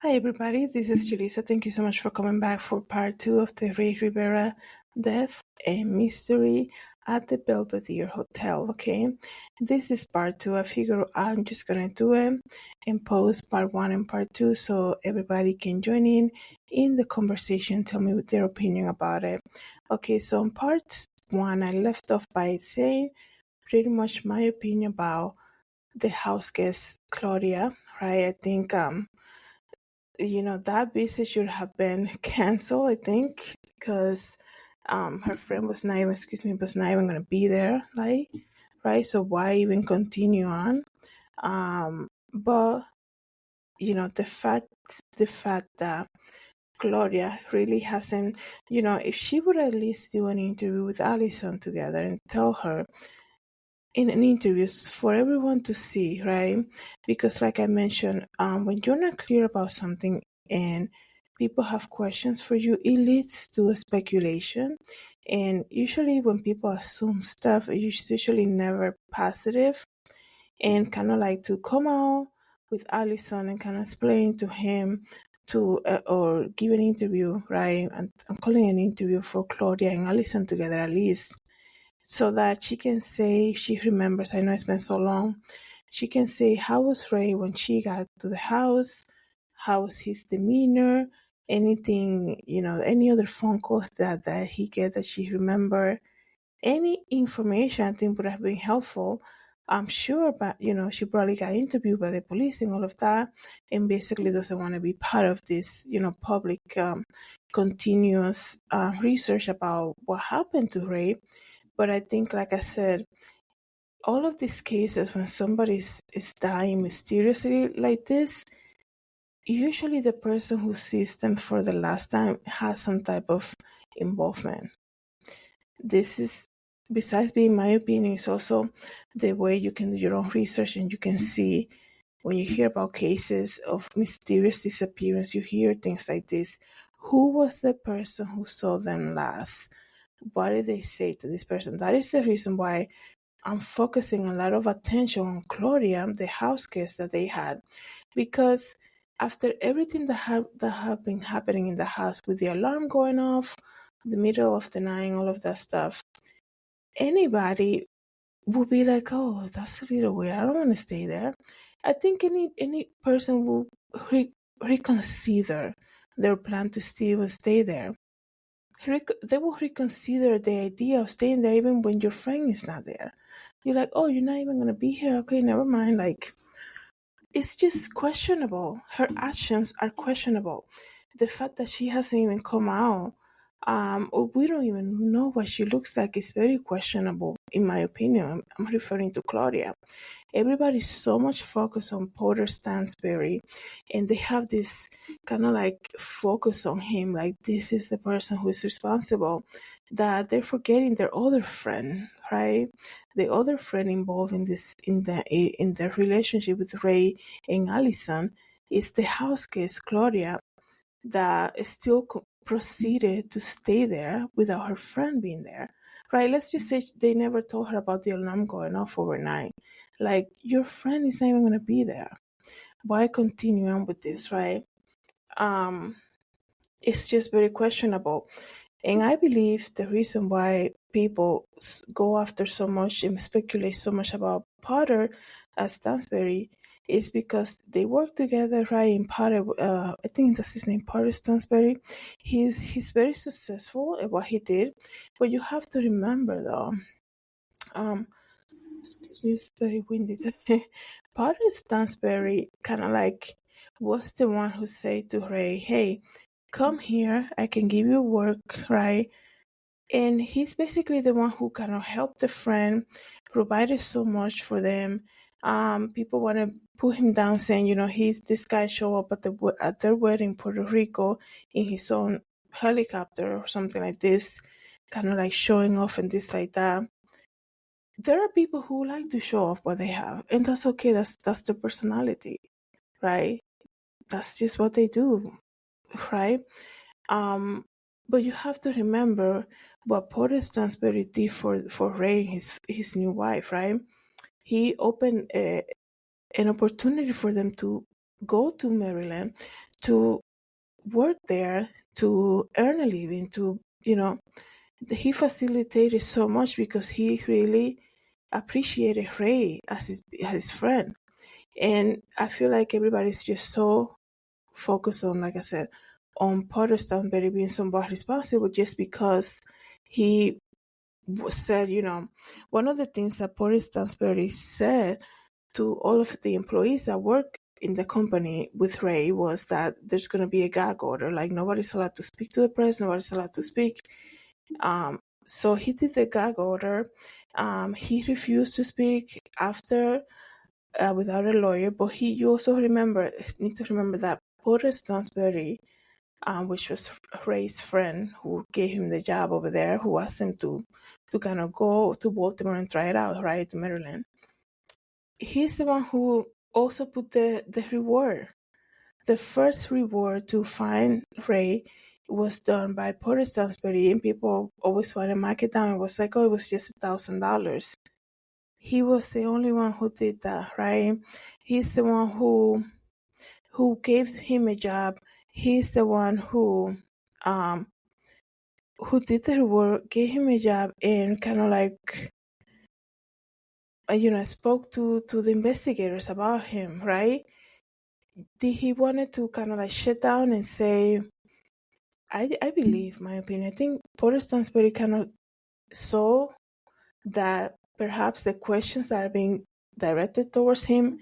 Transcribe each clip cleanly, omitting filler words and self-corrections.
Hi, everybody. This is Julissa. Thank you so much for coming back for part two of the Rey Rivera death and mystery at the Belvedere Hotel. Okay, this is part two. I figure I'm just gonna do it and post part one and part two so everybody can join in the conversation. Tell me their opinion about it. Okay, so in part one, I left off by saying pretty much my opinion about the house guest Claudia. Right? I think that visit should have been canceled, I think, because her friend was not even, was not even going to be there, like, right? So why even continue on? But, the fact that Gloria really hasn't, if she would at least do an interview with Allison together and tell her in an interview for everyone to see, right? Because like I mentioned, when you're not clear about something and people have questions for you, it leads to a speculation. And usually when people assume stuff, it's usually never positive. And kind of like to come out with Allison and kind of explain to him or give an interview, right? And I'm calling an interview for Claudia and Allison together at least so that she can say, if she remembers, I know it's been so long, she can say, how was Ray when she got to the house? How was his demeanor? Anything, any other phone calls that he get that she remember? Any information I think would have been helpful. I'm sure, but, she probably got interviewed by the police and all of that, and basically doesn't want to be part of this, public continuous research about what happened to Ray. But I think, like I said, all of these cases when somebody is dying mysteriously like this, usually the person who sees them for the last time has some type of involvement. This is, besides being my opinion, it's also the way you can do your own research and you can see when you hear about cases of mysterious disappearance, you hear things like this. Who was the person who saw them last? What did they say to this person? That is the reason why I'm focusing a lot of attention on Claudia, the house guest that they had, because after everything that have been happening in the house with the alarm going off, the middle of the night, all of that stuff, anybody would be like, "Oh, that's a little weird. I don't want to stay there." I think any person will reconsider their plan to still stay there. They will reconsider the idea of staying there even when your friend is not there. You're like, oh, you're not even going to be here. Okay, never mind. Like, it's just questionable. Her actions are questionable. The fact that she hasn't even come out, or we don't even know what she looks like, is very questionable, in my opinion. I'm referring to Claudia. Everybody's so much focused on Porter Stansberry, and they have this kind of like focus on him, like this is the person who is responsible, that they're forgetting their other friend, right? The other friend involved in the relationship with Ray and Allison is the house guest Claudia, that still proceeded to stay there without her friend being there. Right, let's just say they never told her about the alarm going off overnight. Like, your friend is not even going to be there. Why continue on with this, right? It's just very questionable. And I believe the reason why people go after so much and speculate so much about Potter as Stansberry is because they work together, right? In Potter, I think that's his name, Potter Stansberry. He's very successful at what he did, but you have to remember though, excuse me, it's very windy today. Potter Stansberry kind of like was the one who said to Ray, "Hey, come here, I can give you work," right? And he's basically the one who kind of helped the friend, provided so much for them. People want to put him down, saying, this guy show up at their wedding in Puerto Rico in his own helicopter or something like this, kind of like showing off and this like that. There are people who like to show off what they have, and that's okay. That's their personality, right? That's just what they do, right? But you have to remember what Porter Stansberry did for Ray, his new wife, right? He opened an opportunity for them to go to Maryland to work there to earn a living, to, he facilitated so much because he really appreciated Ray as his friend. And I feel like everybody's just so focused on, like I said, on Potter Stanbury being somewhat responsible just because he said, one of the things that Potter Stanbury said to all of the employees that work in the company with Ray was that there's going to be a gag order. Like, nobody's allowed to speak to the press, nobody's allowed to speak. So he did the gag order. He refused to speak after without a lawyer, but you also need to remember that Porter Stansberry, which was Ray's friend who gave him the job over there, who asked him to kind of go to Baltimore and try it out, right, to Maryland. He's the one who also put the reward. The first reward to find Ray was done by Porter Stansberry, and people always want to mark it down. It was like, oh, it was just $1,000. He was the only one who did that, right? He's the one who gave him a job. He's the one who did the work, gave him a job, and kind of like, spoke to the investigators about him, right? He wanted to kind of like shut down and say, I believe, my opinion, I think Porter Stansberry kind of saw that perhaps the questions that are being directed towards him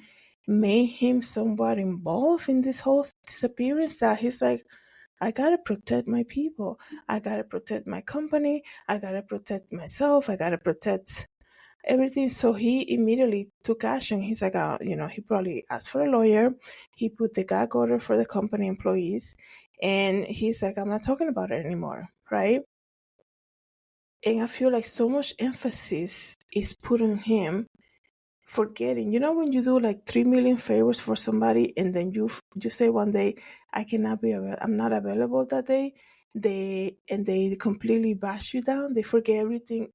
made him somewhat involved in this whole disappearance, that he's like, I gotta protect my people. I gotta protect my company. I gotta protect myself. I gotta protect everything. So he immediately took action. He's like, he probably asked for a lawyer. He put the gag order for the company employees. And he's like, I'm not talking about it anymore, right? And I feel like so much emphasis is put on him forgetting. When you do like 3 million favors for somebody and then you say one day, I'm not available that day, they completely bash you down. They forget everything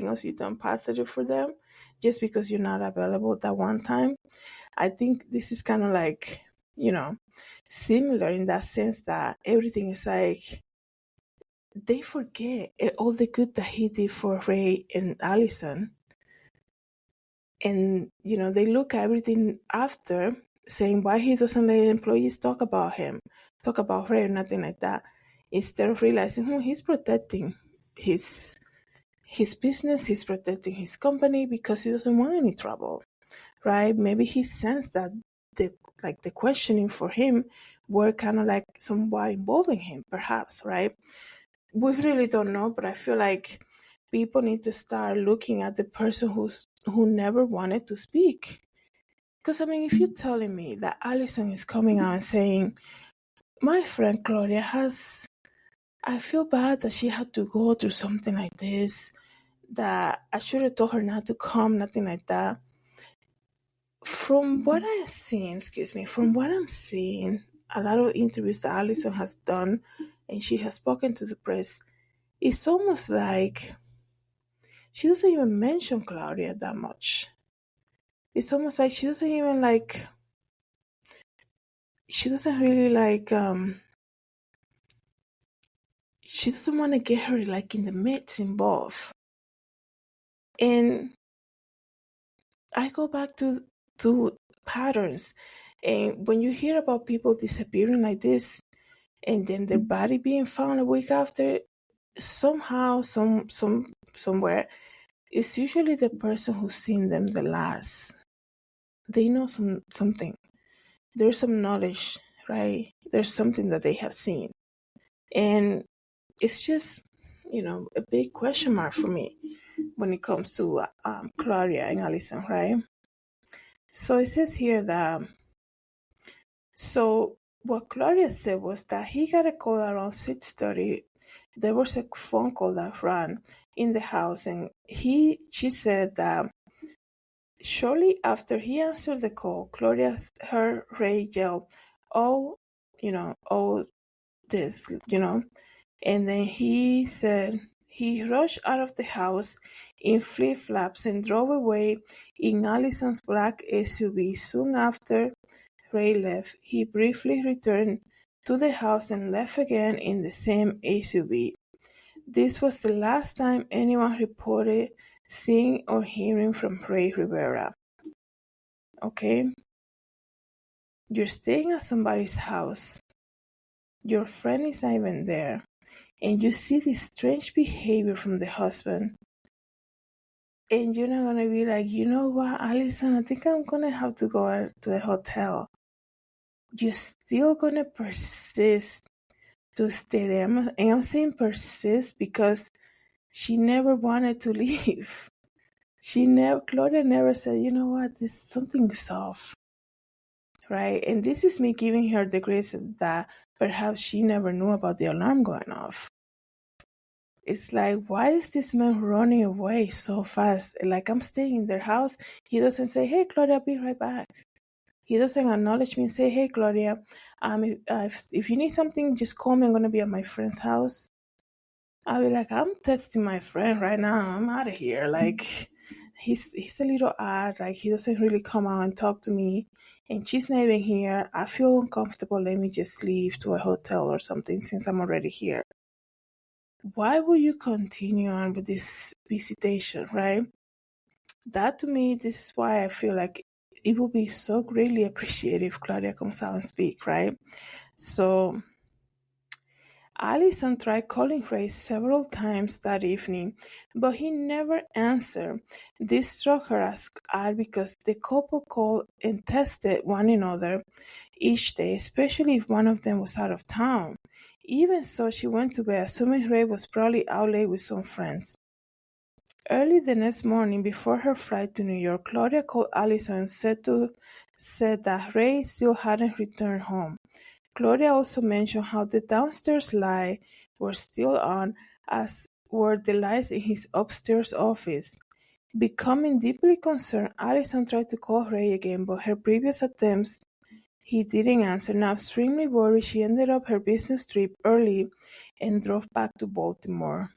else you've done positive for them just because you're not available that one time. I think this is kind of like, similar in that sense, that everything is like, they forget all the good that he did for Ray and Allison. And, they look at everything after, saying why he doesn't let employees talk about him, talk about Ray or nothing like that, instead of realizing he's protecting his business, he's protecting his company because he doesn't want any trouble, right? Maybe he sensed that the questioning for him were kind of like somewhat involving him, perhaps, right? We really don't know, but I feel like people need to start looking at the person who never wanted to speak. Because, if you're telling me that Allison is coming out and saying, my friend Claudia I feel bad that she had to go through something like this, that I should have told her not to come, nothing like that. From what I'm seeing, a lot of interviews that Allison has done and she has spoken to the press, it's almost like she doesn't even mention Claudia that much. It's almost like she doesn't even she doesn't really she doesn't want to get her in the midst involved. And I go back to patterns. And when you hear about people disappearing like this, and then their body being found a week after, somehow, somewhere, it's usually the person who's seen them the last. They know something. There's some knowledge, right? There's something that they have seen. And it's just, a big question mark for me when it comes to Claudia and Allison, right? So it says here that, so what Claudia said was that he got a call around 6:30. There was a phone call that ran in the house, and she said that shortly after he answered the call, Claudia heard Ray yell, oh, oh, this, and then he said he rushed out of the house in flip-flops and drove away in Allison's black SUV. Soon after, Ray left, he briefly returned to the house and left again in the same SUV. This was the last time anyone reported seeing or hearing from Rey Rivera. Okay? You're staying at somebody's house. Your friend is not even there. And you see this strange behavior from the husband. And you're not going to be like, you know what, Allison, I think I'm going to have to go to the hotel. You're still going to persist to stay there. And I'm saying persist because she never wanted to leave. Claudia never said, you know what, this something's off. Right? And this is me giving her the grace that perhaps she never knew about the alarm going off. It's like, why is this man running away so fast? Like, I'm staying in their house. He doesn't say, hey, Claudia, I'll be right back. He doesn't acknowledge me and say, hey, Claudia, if you need something, just call me. I'm going to be at my friend's house. I'll be like, I'm texting my friend right now. I'm out of here. Like, he's a little odd. Like, he doesn't really come out and talk to me. And she's not even here. I feel uncomfortable. Let me just leave to a hotel or something since I'm already here. Why would you continue on with this visitation, right? That to me, this is why I feel like it would be so greatly appreciated if Claudia comes out and speak, right? So Allison tried calling Ray several times that evening, but he never answered. This struck her as odd because the couple called and tested one another each day, especially if one of them was out of town. Even so, she went to bed, assuming Ray was probably out late with some friends. Early the next morning, before her flight to New York, Claudia called Allison and said that Ray still hadn't returned home. Claudia also mentioned how the downstairs lights were still on, as were the lights in his upstairs office. Becoming deeply concerned, Allison tried to call Ray again, but her previous attempts he didn't answer. Now extremely worried, she ended up her business trip early and drove back to Baltimore.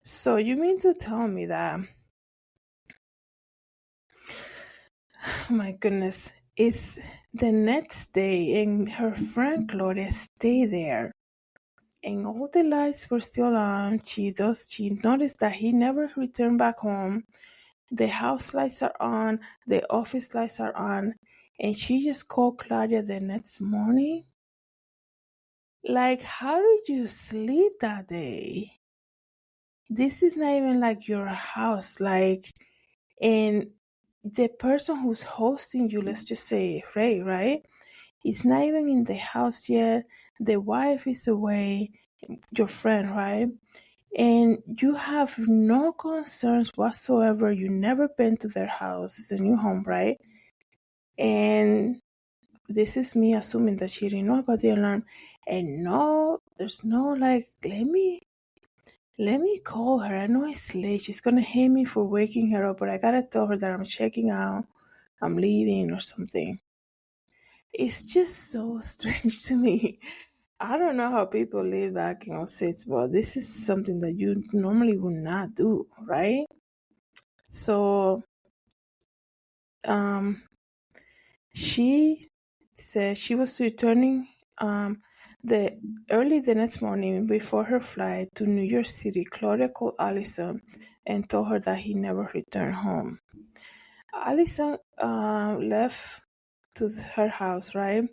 So you mean to tell me that, oh my goodness, it's the next day and her friend Claudia stayed there and all the lights were still on. She noticed that he never returned back home. The house lights are on, the office lights are on, and she just called Claudia the next morning? Like, how did you sleep that day? This is not even like your house, like, and the person who's hosting you, let's just say Ray, right? Is not even in the house yet. The wife is away, your friend, right? And you have no concerns whatsoever. You never been to their house. It's a new home, right? And this is me assuming that she didn't know about the alarm. And no, there's no like, let me call her. I know it's late. She's gonna hate me for waking her up, but I gotta tell her that I'm checking out, I'm leaving or something. It's just so strange to me. I don't know how people live back in states, but this is something that you normally would not do, right? So, um, she said she was returning the early the next morning before her flight to New York City. Claudia called Allison and told her that he never returned home. Allison left to her house, right?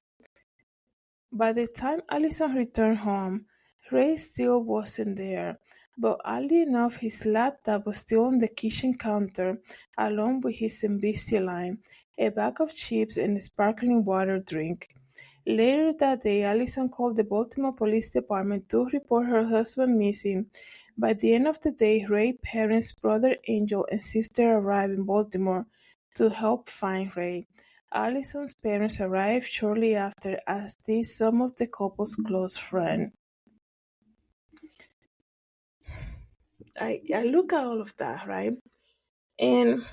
By the time Allison returned home, Ray still wasn't there, but oddly enough his laptop was still on the kitchen counter along with his Invisalign, a bag of chips and a sparkling water drink. Later that day, Allison called the Baltimore Police Department to report her husband missing. By the end of the day, Ray's parents, brother Angel, and sister arrived in Baltimore to help find Ray. Allison's parents arrived shortly after, as did some of the couple's close friends. I look at all of that, right? And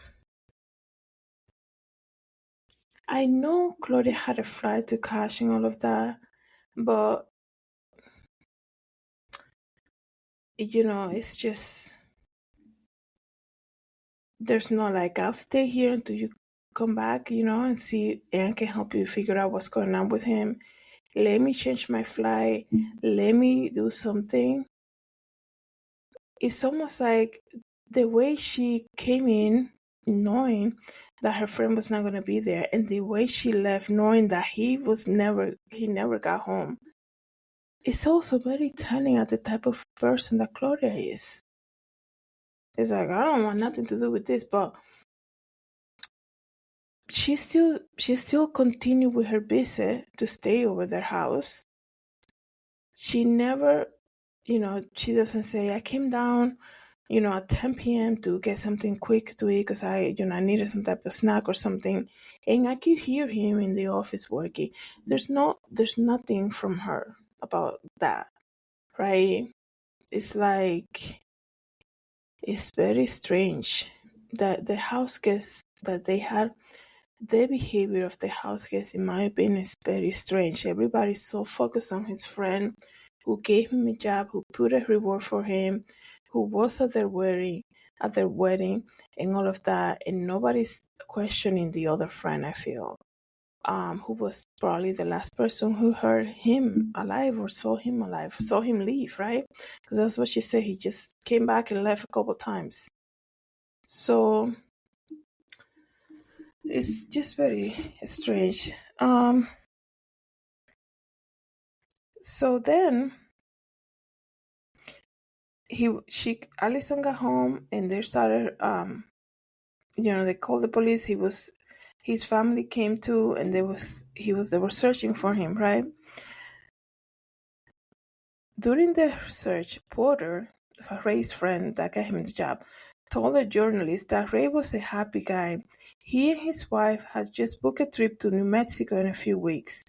I know Claudia had a flight to catch and all of that, but it's just there's no like I'll stay here until you come back, and see and can help you figure out what's going on with him. Let me change my flight. Let me do something. It's almost like the way she came in knowing that her friend was not going to be there, and the way she left knowing that he never got home. It's also very telling of the type of person that Claudia is. It's like, I don't want nothing to do with this, but she still continued with her visit to stay over their house. She never, she doesn't say, I came down, at 10 p.m. to get something quick to eat because I needed some type of snack or something. And I could hear him in the office working. There's nothing from her about that, right? It's like, it's very strange that the house guests that they had, the behavior of the house guests, in my opinion, is very strange. Everybody's so focused on his friend who gave him a job, who put a reward for him, who was at their wedding, and all of that, and nobody's questioning the other friend, I feel, who was probably the last person who heard him alive or saw him leave, right? Because that's what she said. He just came back and left a couple times. So it's just very strange. So then Allison got home and they started, they called the police. His family came too, and they were searching for him, right? During the search, Porter, Ray's friend that got him the job, told a journalist that Ray was a happy guy. He and his wife had just booked a trip to New Mexico in a few weeks.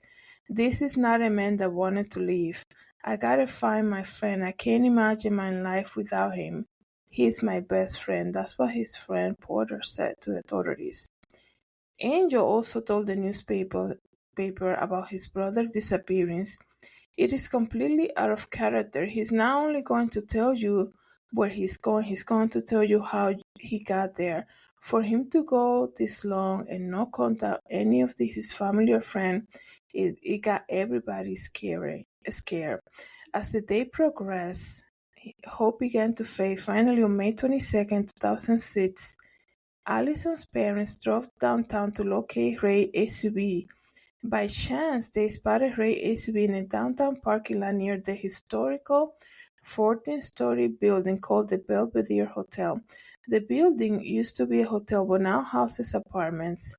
This is not a man that wanted to leave. I gotta find my friend. I can't imagine my life without him. He's my best friend. That's what his friend Porter said to the authorities. Angel also told the newspaper about his brother's disappearance. It is completely out of character. He's not only going to tell you where he's going to tell you how he got there. For him to go this long and not contact any of his family or friend, it got everybody scared. As the day progressed, hope began to fade. Finally, on May 22nd, 2006, Allison's parents drove downtown to locate Ray's SUV. By chance, they spotted Ray's SUV in a downtown parking lot near the historical 14-story building called the Belvedere Hotel. The building used to be a hotel but now houses apartments,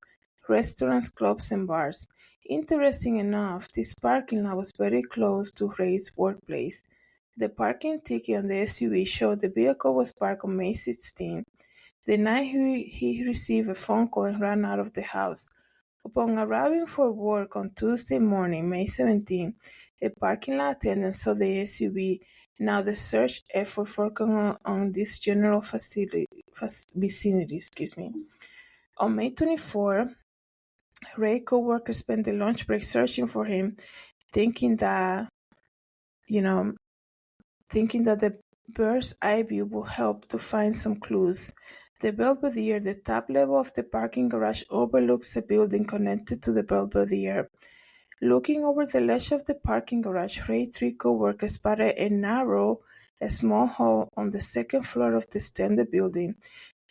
restaurants, clubs, and bars. Interesting enough, this parking lot was very close to Ray's workplace. The parking ticket on the SUV showed the vehicle was parked on May 16. The night he received a phone call and ran out of the house. Upon arriving for work on Tuesday morning, May 17, a parking lot attendant saw the SUV. Now the search effort focused on this general vicinity. On May 24, Ray's co-workers spent the lunch break searching for him, thinking that the bird's eye view would help to find some clues. The Belvedere, the top level of the parking garage, overlooks a building connected to the Belvedere. Looking over the ledge of the parking garage, Ray's three co-workers spotted a small hole on the second floor of the standard building.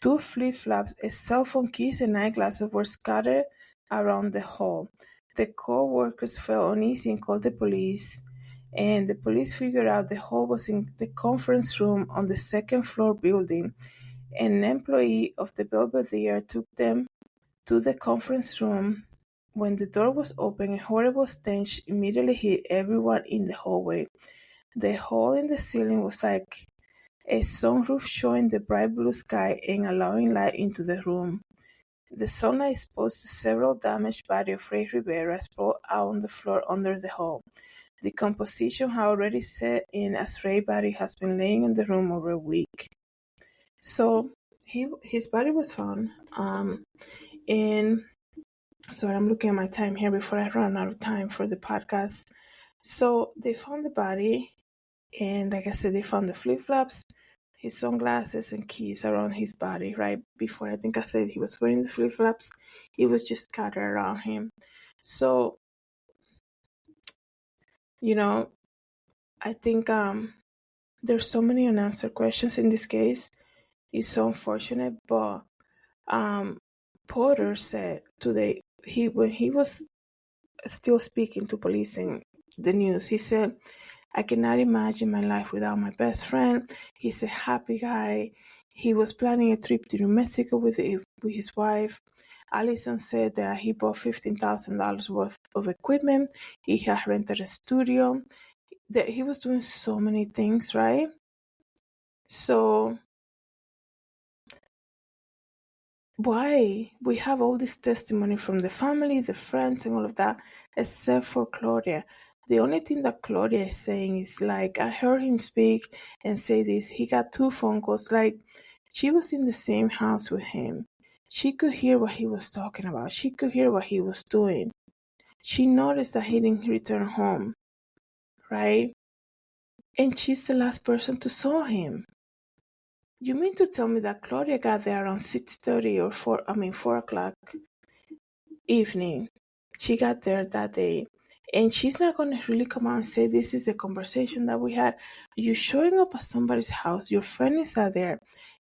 2 flip-flops, a cell phone case, and eyeglasses were scattered around the hole. The co-workers felt uneasy and called the police, and the police figured out the hole was in the conference room on the second floor building. An employee of the Belvedere took them to the conference room. When the door was open, a horrible stench immediately hit everyone in the hallway. The hole in the ceiling was like a sunroof showing the bright blue sky and allowing light into the room. The sunlight exposed the several damaged body of Rey Rivera sprawled out on the floor under the hole. Decomposition had already set in as Ray's body has been laying in the room over a week. So his body was found. And sorry, I'm looking at my time here before I run out of time for the podcast. So they found the body, and like I said, they found the flip-flops. his sunglasses and keys around his body, right? Before, I think I said he was wearing the flip-flops. It was just scattered around him. So, I think there's so many unanswered questions in this case. It's so unfortunate, but Porter said today, when he was still speaking to police in the news, he said, I cannot imagine my life without my best friend. He's a happy guy. He was planning a trip to New Mexico with his wife. Allison said that he bought $15,000 worth of equipment. He had rented a studio. That he was doing so many things, right? So why we have all this testimony from the family, the friends, and all of that, except for Claudia? The only thing that Claudia is saying is like, I heard him speak and say this. He got 2 phone calls. Like, she was in the same house with him. She could hear what he was talking about. She could hear what he was doing. She noticed that he didn't return home, right? And she's the last person to saw him. You mean to tell me that Claudia got there around 6:30 or 4 o'clock evening? She got there that day. And she's not going to really come out and say, this is the conversation that we had. You're showing up at somebody's house. Your friend is out there.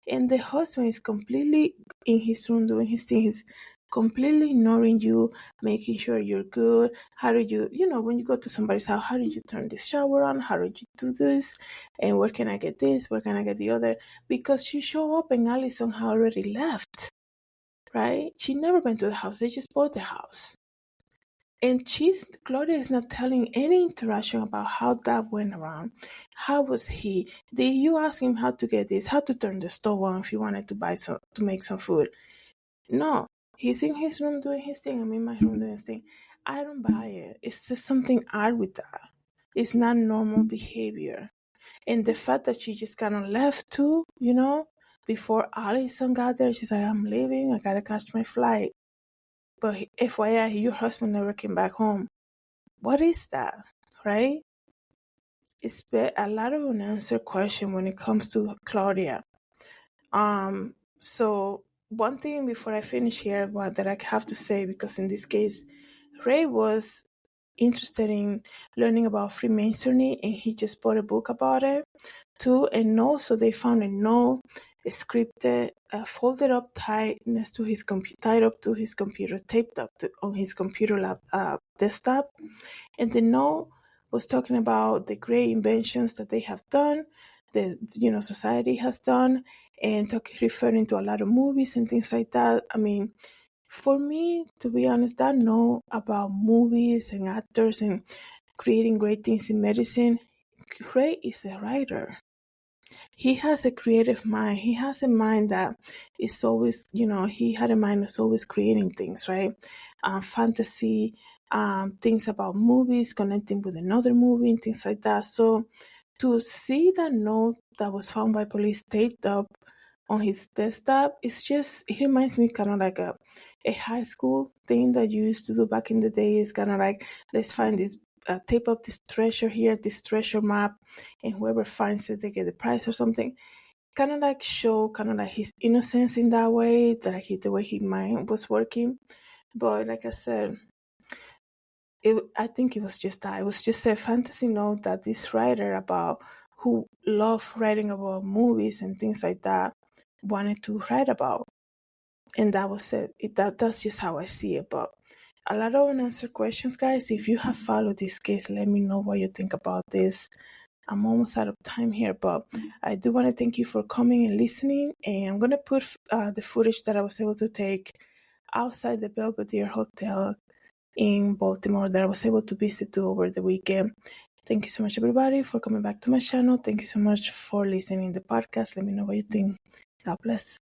And the husband is completely in his room doing his thing. He's completely ignoring you, making sure you're good. How do you, when you go to somebody's house, how did you turn this shower on? How did you do this? And where can I get this? Where can I get the other? Because she showed up and Allison had already left, right? She never went to the house. They just bought the house. And Claudia is not telling any interaction about how that went around. How was he? Did you ask him how to get this? How to turn the stove on if he wanted to make some food? No. He's in his room doing his thing. I'm in my room doing his thing. I don't buy it. It's just something odd with that. It's not normal behavior. And the fact that she just kind of left too, before Allison got there, she's like, I'm leaving. I gotta catch my flight. But FYI, your husband never came back home. What is that, right? It's a lot of unanswered question when it comes to Claudia. So one thing before I finish here, that I have to say, because in this case, Ray was interested in learning about Freemasonry, and he just bought a book about it too. And also, they found a note, scripted, folded up, tied to his computer, taped up on his computer desktop. And the note was talking about the great inventions that they have done, society has done, and referring to a lot of movies and things like that. I mean, for me, to be honest, that note about movies and actors and creating great things in medicine, Ray is a writer. He has a creative mind. He has a mind that is always, he had a mind that's always creating things, right? Fantasy, things about movies, connecting with another movie and things like that. So to see that note that was found by police taped up on his desktop, it reminds me kind of like a high school thing that you used to do back in the day. Is kind of like, let's find this, tape up this treasure here, this treasure map, and whoever finds it, they get the prize or something. Kind of like show his innocence in that way, the way his mind was working. But like I said, I think it was just that. It was just a fantasy note that this writer who loved writing about movies and things like that wanted to write about. And that was it. That's just how I see it. But a lot of unanswered questions, guys. If you have followed this case, let me know what you think about this. I'm almost out of time here, but I do want to thank you for coming and listening. And I'm going to put the footage that I was able to take outside the Belvedere Hotel in Baltimore that I was able to visit over the weekend. Thank you so much, everybody, for coming back to my channel. Thank you so much for listening to the podcast. Let me know what you think. God bless.